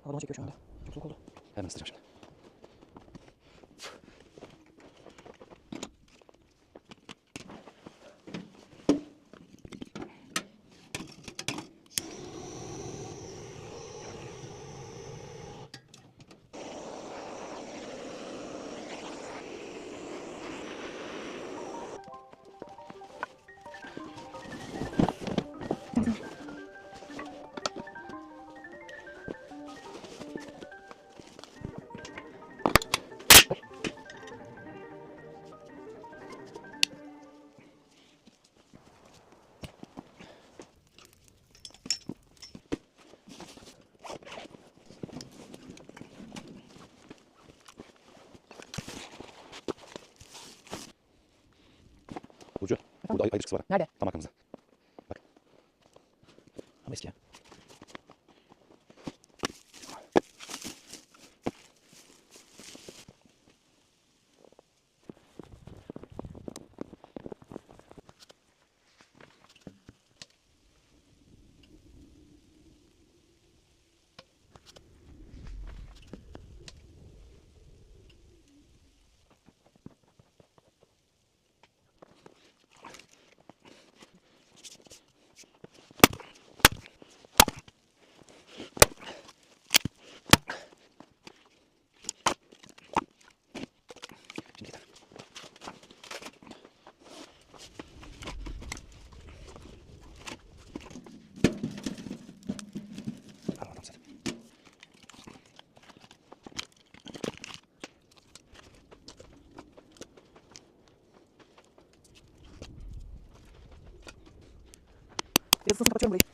Hava çekiyor şu anda. Çok soğuk oldu. Hemen ısıtacağım şimdi. Burcu, burada ayrı çıksı var. Nerede? Tam arkamızda. Bak. Ama eski ya. Şimdi gidelim. Al adam sen. Biraz ısısını kapatıyorum burayı.